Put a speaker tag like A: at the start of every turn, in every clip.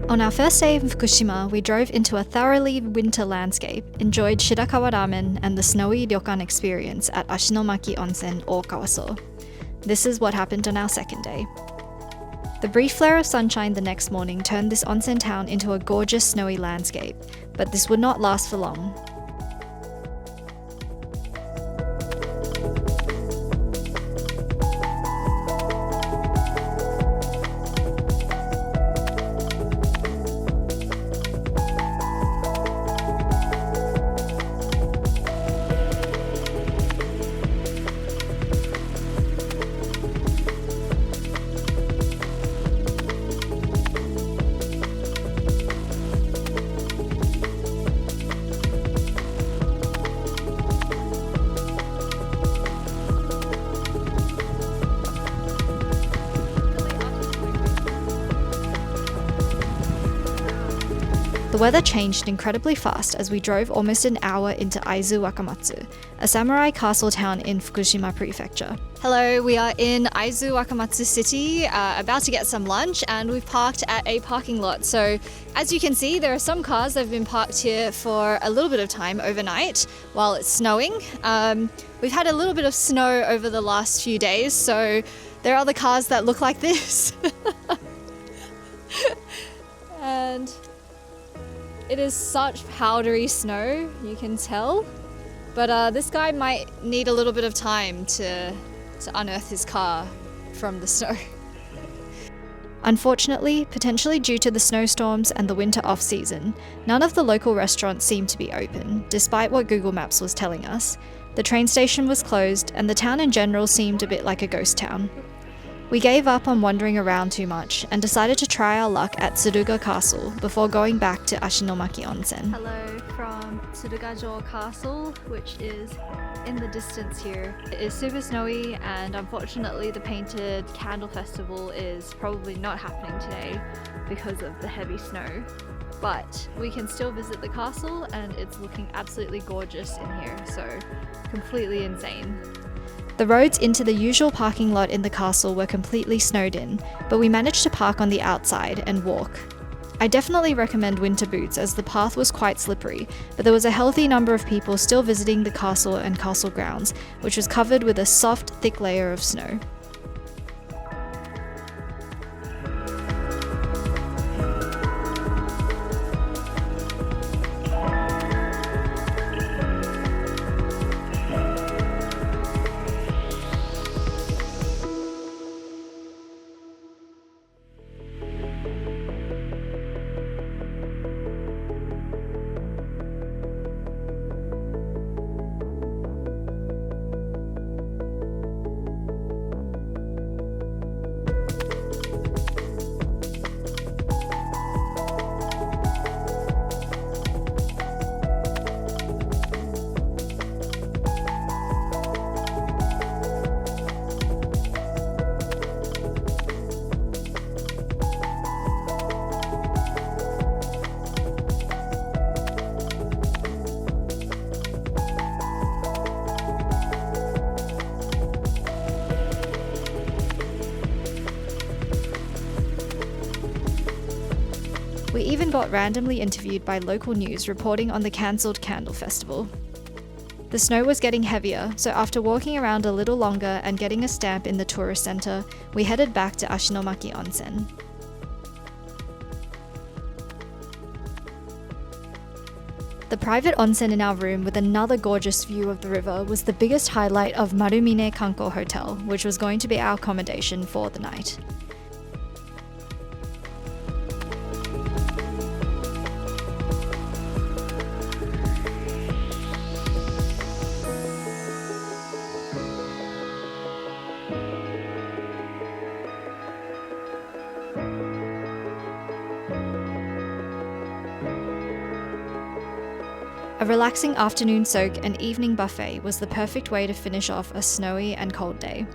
A: On our first day in Fukushima, we drove into a thoroughly winter landscape, enjoyed Shirakawa ramen and the snowy ryokan experience at Ashinomaki Onsen or Kawaso. This is what happened on our second day. The brief flare of sunshine the next morning turned this onsen town into a gorgeous snowy landscape, but this would not last for long. The weather changed incredibly fast as we drove almost an hour into Aizu-Wakamatsu, a samurai castle town in Fukushima Prefecture. Hello, we are in Aizu-Wakamatsu city, about to get some lunch, and we've parked at a parking lot. So as you can see, there are some cars that have been parked here for a little bit of time overnight while it's snowing. We've had a little bit of snow over the last few days, so there are other cars that look like this. And it is such powdery snow, you can tell, but this guy might need a little bit of time to unearth his car from the snow. Unfortunately, potentially due to the snowstorms and the winter off-season, none of the local restaurants seemed to be open, despite what Google Maps was telling us. The train station was closed, and the town in general seemed a bit like a ghost town. We gave up on wandering around too much and decided to try our luck at Tsuruga Castle before going back to Ashinomaki Onsen. Hello from Tsuruga-jo Castle, which is in the distance here. It is super snowy, and unfortunately the painted candle festival is probably not happening today because of the heavy snow. But we can still visit the castle, and it's looking absolutely gorgeous in here, so completely insane. The roads into the usual parking lot in the castle were completely snowed in, but we managed to park on the outside and walk. I definitely recommend winter boots as the path was quite slippery, but there was a healthy number of people still visiting the castle and castle grounds, which was covered with a soft, thick layer of snow. We even got randomly interviewed by local news reporting on the cancelled candle festival. The snow was getting heavier, so after walking around a little longer and getting a stamp in the tourist centre, we headed back to Ashinomaki Onsen. The private onsen in our room with another gorgeous view of the river was the biggest highlight of Marumine Kanko Hotel, which was going to be our accommodation for the night. A relaxing afternoon soak and evening buffet was the perfect way to finish off a snowy and cold day.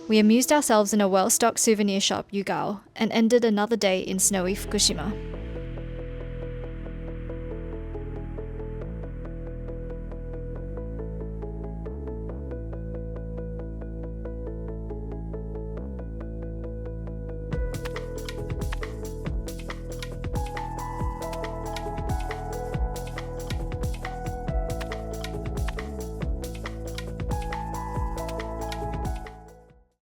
A: We amused ourselves in a well-stocked souvenir shop, Yugao, and ended another day in snowy Fukushima.